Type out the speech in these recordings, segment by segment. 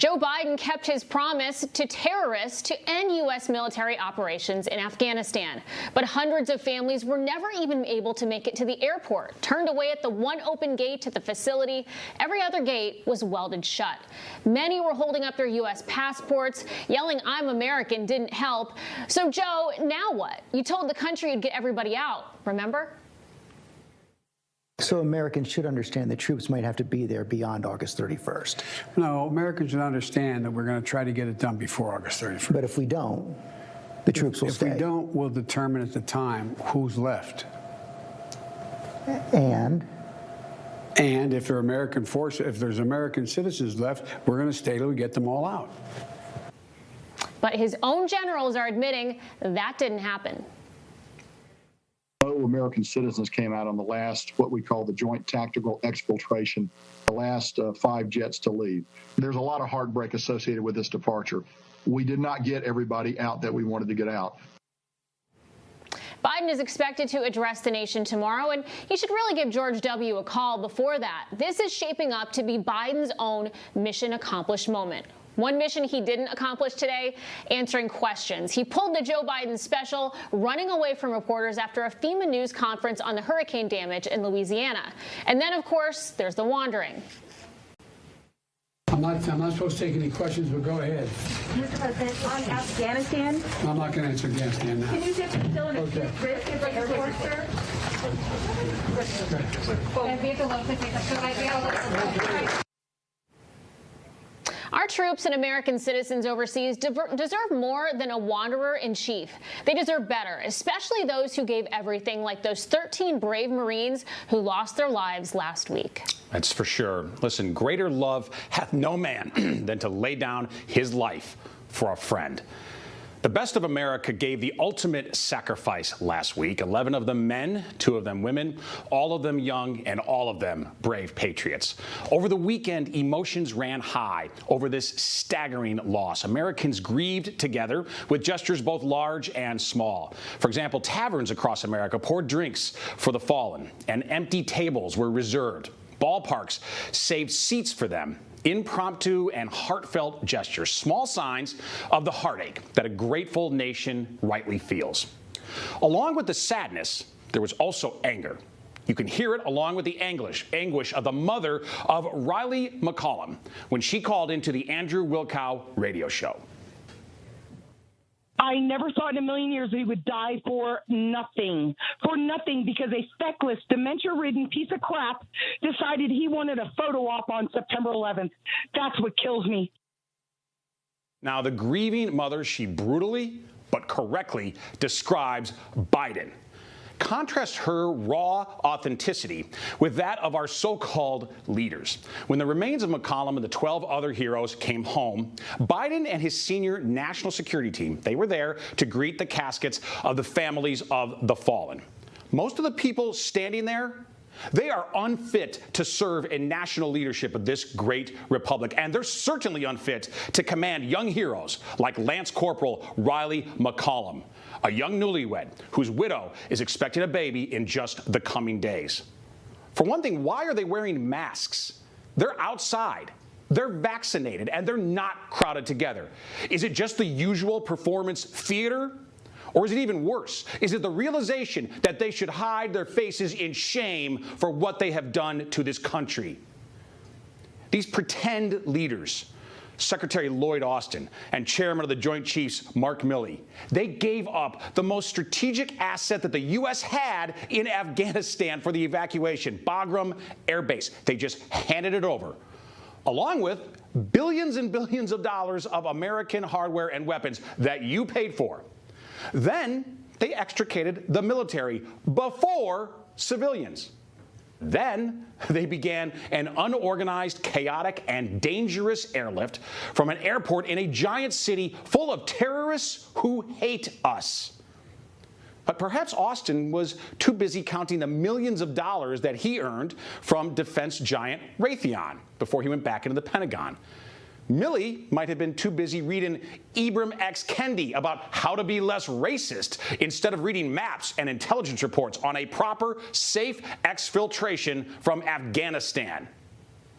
Joe Biden kept his promise to terrorists to end U.S. military operations in Afghanistan. But hundreds of families were never even able to make it to the airport, turned away at the one open gate to the facility. Every other gate was welded shut. Many were holding up their U.S. passports, yelling, "I'm American," didn't help. So, Joe, now what? You told the country you'd get everybody out, remember? So Americans should understand that troops might have to be there beyond August 31st. No, Americans should understand that we're going to try to get it done before August 31st. But if we don't, the troops will stay. If we don't, we'll determine at the time who's left. And if there are American forces, if there's American citizens left, we're going to stay till we get them all out. But his own generals are admitting that didn't happen. No American citizens came out on the last, what we call the joint tactical exfiltration, the last 5 jets to leave. There's a lot of heartbreak associated with this departure. We did not get everybody out that we wanted to get out. Biden is expected to address the nation tomorrow, and he should really give George W. a call before that. This is shaping up to be Biden's own mission accomplished moment. One mission he didn't accomplish today, answering questions. He pulled the Joe Biden special, running away from reporters after a FEMA news conference on the hurricane damage in Louisiana. And then, of course, there's the wandering. I'm not supposed to take any questions, but go ahead. Mr. President, on Afghanistan. I'm not going to answer Afghanistan now. Can you say still in a risk at the airport, sir? Our troops and American citizens overseas deserve more than a wanderer in chief. They deserve better, especially those who gave everything, like those 13 brave Marines who lost their lives last week. That's for sure. Listen, greater love hath no man than to lay down his life for a friend. The best of America gave the ultimate sacrifice last week. 11 of them men, 2 of them women, all of them young, and all of them brave patriots. Over the weekend, emotions ran high over this staggering loss. Americans grieved together with gestures both large and small. For example, taverns across America poured drinks for the fallen, and empty tables were reserved. Ballparks saved seats for them. Impromptu and heartfelt gestures, small signs of the heartache that a grateful nation rightly feels. Along with the sadness, there was also anger. You can hear it along with the anguish of the mother of Riley McCollum when she called into the Andrew Wilkow radio show. I never thought in a million years he would die for nothing, because a feckless, dementia-ridden piece of crap decided he wanted a photo op on September 11th. That's what kills me. Now, the grieving mother, she brutally but correctly describes Biden. Contrast her raw authenticity with that of our so-called leaders. When the remains of McCollum and the 12 other heroes came home, Biden and his senior national security team, they were there to greet the caskets of the families of the fallen. Most of the people standing there, they are unfit to serve in national leadership of this great republic, and they're certainly unfit to command young heroes like Lance Corporal Riley McCollum, a young newlywed whose widow is expecting a baby in just the coming days. For one thing, why are they wearing masks? They're outside, they're vaccinated, and they're not crowded together. Is it just the usual performance theater? Or is it even worse? Is it the realization that they should hide their faces in shame for what they have done to this country? These pretend leaders, Secretary Lloyd Austin and Chairman of the Joint Chiefs Mark Milley, they gave up the most strategic asset that the U.S. had in Afghanistan for the evacuation, Bagram Air Base. They just handed it over, along with billions and billions of dollars of American hardware and weapons that you paid for. Then they extricated the military before civilians. Then they began an unorganized, chaotic, and dangerous airlift from an airport in a giant city full of terrorists who hate us. But perhaps Austin was too busy counting the millions of dollars that he earned from defense giant Raytheon before he went back into the Pentagon. Milley might have been too busy reading Ibram X. Kendi about how to be less racist instead of reading maps and intelligence reports on a proper, safe exfiltration from Afghanistan.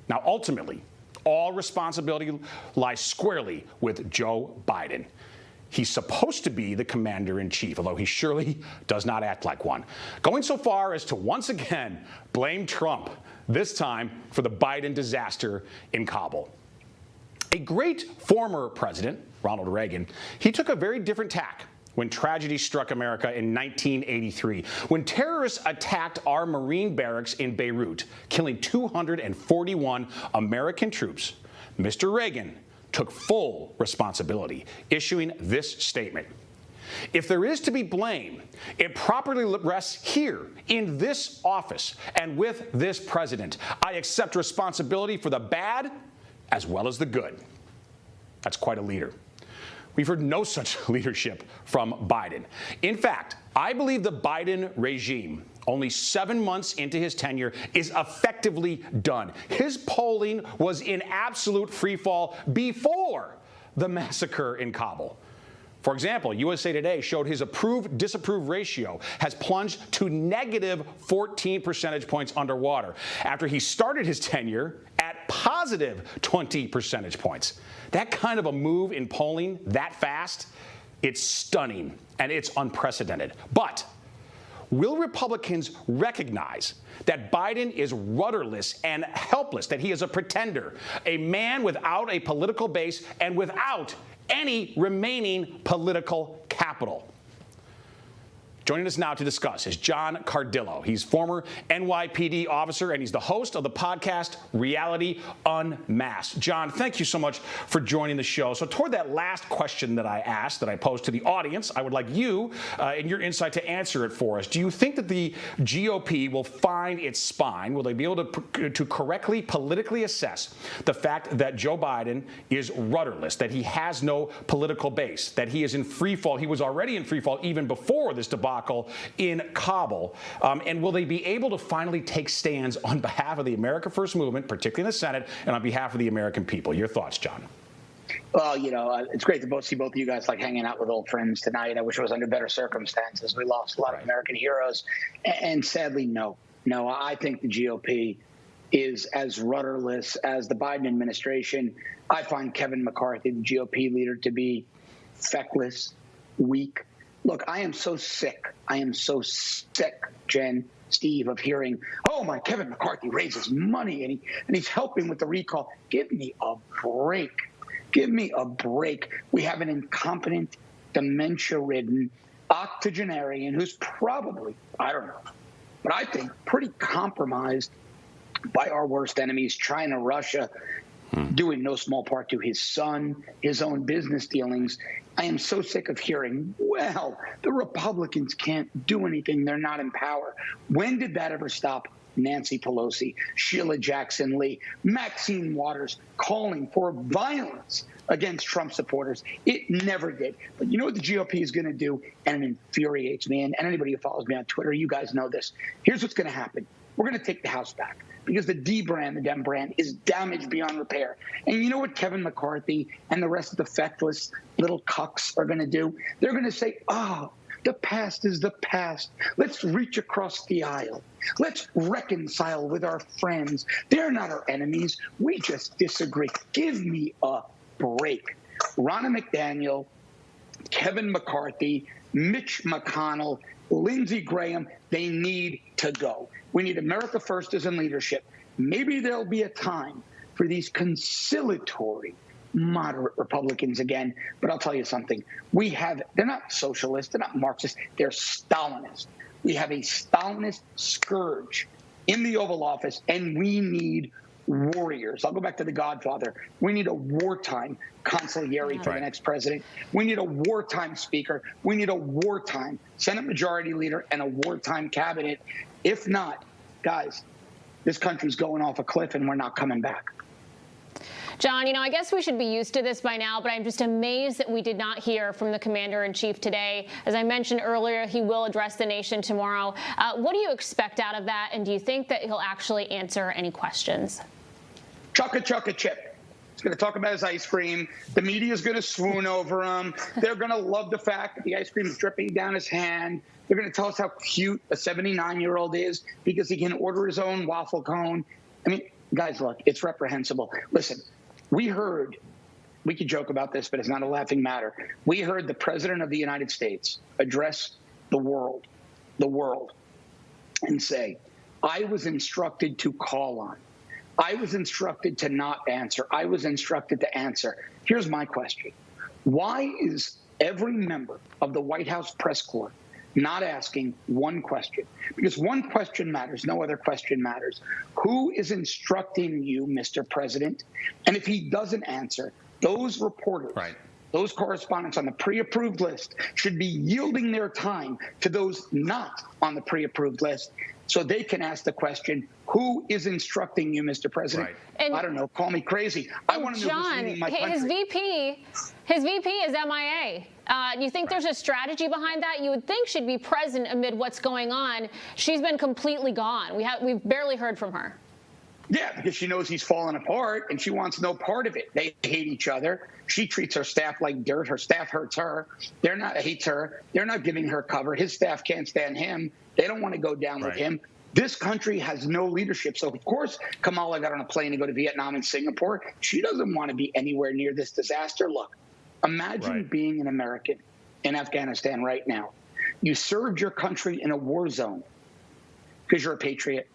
Now, ultimately, all responsibility lies squarely with Joe Biden. He's supposed to be the commander-in-chief, although he surely does not act like one. Going so far as to once again blame Trump, this time for the Biden disaster in Kabul. A great former president, Ronald Reagan, he took a very different tack when tragedy struck America in 1983, when terrorists attacked our Marine barracks in Beirut, killing 241 American troops. Mr. Reagan took full responsibility, issuing this statement. If there is to be blame, it properly rests here in this office and with this president. I accept responsibility for the bad as well as the good. That's quite a leader. We've heard no such leadership from Biden. In fact, I believe the Biden regime, only 7 months into his tenure, is effectively done. His polling was in absolute freefall before the massacre in Kabul. For example, USA Today showed his approve-disapprove ratio has plunged to negative 14 percentage points underwater after he started his tenure at positive 20 percentage points. That kind of a move in polling that fast, it's stunning and it's unprecedented. But will Republicans recognize that Biden is rudderless and helpless, that he is a pretender, a man without a political base and without any remaining political capital? Joining us now to discuss is John Cardillo. He's former NYPD officer, and he's the host of the podcast Reality Unmasked. John, thank you so much for joining the show. So toward that last question that I asked, that I posed to the audience, I would like you and your insight to answer it for us. Do you think that the GOP will find its spine? Will they be able to correctly politically assess the fact that Joe Biden is rudderless, that he has no political base, that he is in free fall? He was already in free fall even before this debacle in Kabul. And will they be able to finally take stands on behalf of the America First movement, particularly in the Senate, and on behalf of the American people? Your thoughts, John? Well, it's great to see both of you guys like hanging out with old friends tonight. I wish it was under better circumstances. We lost a lot of American heroes. And sadly, no. I think the GOP is as rudderless as the Biden administration. I find Kevin McCarthy, the GOP leader, to be feckless, weak. Look, I am so sick, Jen, Steve, of hearing, oh, my Kevin McCarthy raises money and he's helping with the recall. Give me a break. Give me a break. We have an incompetent, dementia-ridden octogenarian who's probably, I don't know, but I think pretty compromised by our worst enemies, China, Russia, due in no small part to his son, his own business dealings. I am so sick of hearing, well, the Republicans can't do anything. They're not in power. When did that ever stop Nancy Pelosi, Sheila Jackson Lee, Maxine Waters calling for violence against Trump supporters? It never did. But you know what the GOP is going to do? And it infuriates me. And anybody who follows me on Twitter, you guys know this. Here's what's going to happen. We're going to take the House back because the D brand, the Dem brand, is damaged beyond repair. And you know what Kevin McCarthy and the rest of the feckless little cucks are going to do? They're going to say, the past is the past. Let's reach across the aisle. Let's reconcile with our friends. They're not our enemies. We just disagree. Give me a break. Ronna McDaniel, Kevin McCarthy, Mitch McConnell, Lindsey Graham, they need to go. We need America First as in leadership. Maybe there'll be a time for these conciliatory, moderate Republicans again. But I'll tell you something. They're not socialists. They're not Marxists. They're Stalinists. We have a Stalinist scourge in the Oval Office, and we need warriors. I'll go back to The Godfather. We need a wartime consigliere for the next president. We need a wartime speaker. We need a wartime Senate Majority Leader and a wartime cabinet. If not, guys, this country's going off a cliff and we're not coming back. John, I guess we should be used to this by now, but I'm just amazed that we did not hear from the commander-in-chief today. As I mentioned earlier, he will address the nation tomorrow. What do you expect out of that, and do you think that he'll actually answer any questions? Chugga chip. He's going to talk about his ice cream. The media is going to swoon over him. They're going to love the fact that the ice cream is dripping down his hand. They're going to tell us how cute a 79-year-old is because he can order his own waffle cone. I mean, Guys, look, it's reprehensible. Listen, we could joke about this, but it's not a laughing matter. We heard the President of the United States address the world, and say, I was instructed to call on. I was instructed to not answer. I was instructed to answer. Here's my question. Why is every member of the White House press corps not asking one question? Because one question matters. No other question matters. Who is instructing you, Mr. President? And if he doesn't answer, those reporters, those correspondents on the pre-approved list should be yielding their time to those not on the pre-approved list so they can ask the question, who is instructing you, Mr. President? And I don't know. Call me crazy. I want to know who's leading my country. His VP is MIA. You think there's a strategy behind that? You would think she'd be present amid what's going on. She's been completely gone. We've barely heard from her. Yeah, because she knows he's falling apart and she wants no part of it. They hate each other. She treats her staff like dirt. Her staff hurts her. Hates her. They're not giving her cover. His staff can't stand him. They don't want to go down with him. This country has no leadership. So, of course, Kamala got on a plane to go to Vietnam and Singapore. She doesn't want to be anywhere near this disaster. Look, imagine being an American in Afghanistan right now. You served your country in a war zone because you're a patriot.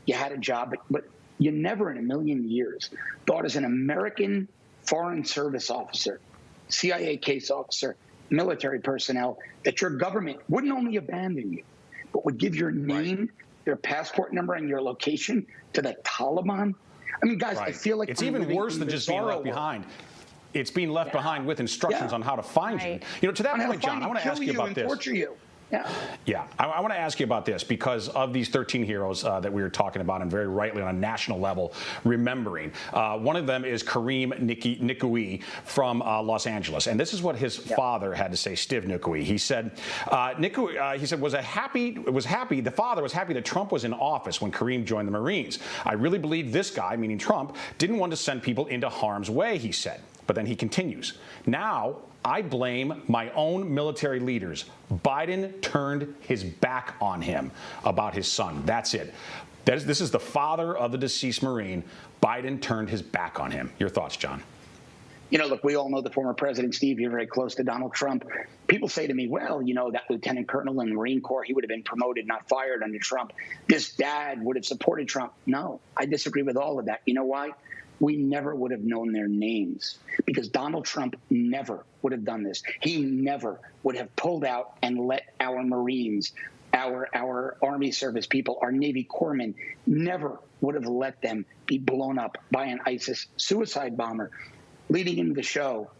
You had a job, but you never in a million years thought as an American Foreign Service officer, CIA case officer, military personnel, that your government wouldn't only abandon you, but would give your name, their passport number, and your location to the Taliban. I mean, guys, I feel like it's even worse than just being left behind. It's being left behind with instructions on how to find you. You know, to that point, John, I want to ask you about this. Torture you. Yeah, I want to ask you about this because of these 13 heroes that we were talking about, and very rightly on a national level, remembering. One of them is Kareem Nikui from Los Angeles, and this is what his father had to say. Steve Nikui. He said, he said the father was happy that Trump was in office when Kareem joined the Marines. I really believe this guy, meaning Trump, didn't want to send people into harm's way. He said, but then he continues. Now, I blame my own military leaders. Biden turned his back on him about his son. That's it. This is the father of the deceased Marine. Biden turned his back on him. Your thoughts, John? You know, look, we all know the former president, Steve, you're very close to Donald Trump. People say to me, well, you know, that lieutenant colonel in the Marine Corps, he would have been promoted, not fired under Trump. This dad would have supported Trump. No, I disagree with all of that. You know why? We never would have known their names because Donald Trump never would have done this. He never would have pulled out and let our Marines, our Army service people, our Navy corpsmen, never would have let them be blown up by an ISIS suicide bomber. Leading into the show,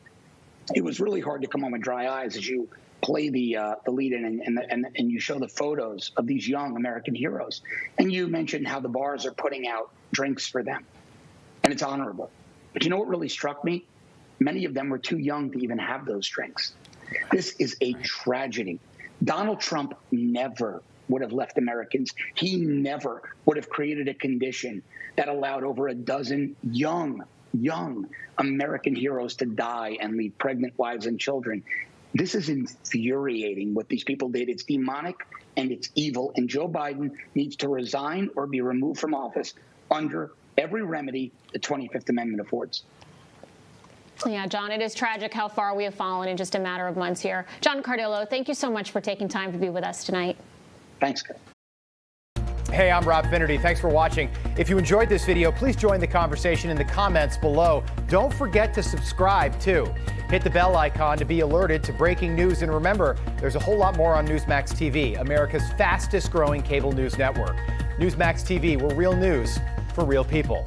it was really hard to come home with dry eyes as you play the lead-in and you show the photos of these young American heroes. And you mentioned how the bars are putting out drinks for them. And it's honorable. But you know what really struck me? Many of them were too young to even have those drinks. This is a tragedy. Donald Trump never would have left Americans. He never would have created a condition that allowed over a dozen young American heroes to die and leave pregnant wives and children. This is infuriating what these people did. It's demonic and it's evil. And Joe Biden needs to resign or be removed from office under every remedy the 25th Amendment affords. Yeah, John, it is tragic how far we have fallen in just a matter of months here. John Cardillo, thank you so much for taking time to be with us tonight. Thanks. Hey, I'm Rob Finnerty. Thanks for watching. If you enjoyed this video, please join the conversation in the comments below. Don't forget to subscribe, too. Hit the bell icon to be alerted to breaking news. And remember, there's a whole lot more on Newsmax TV, America's fastest growing cable news network. Newsmax TV, where real news for real people.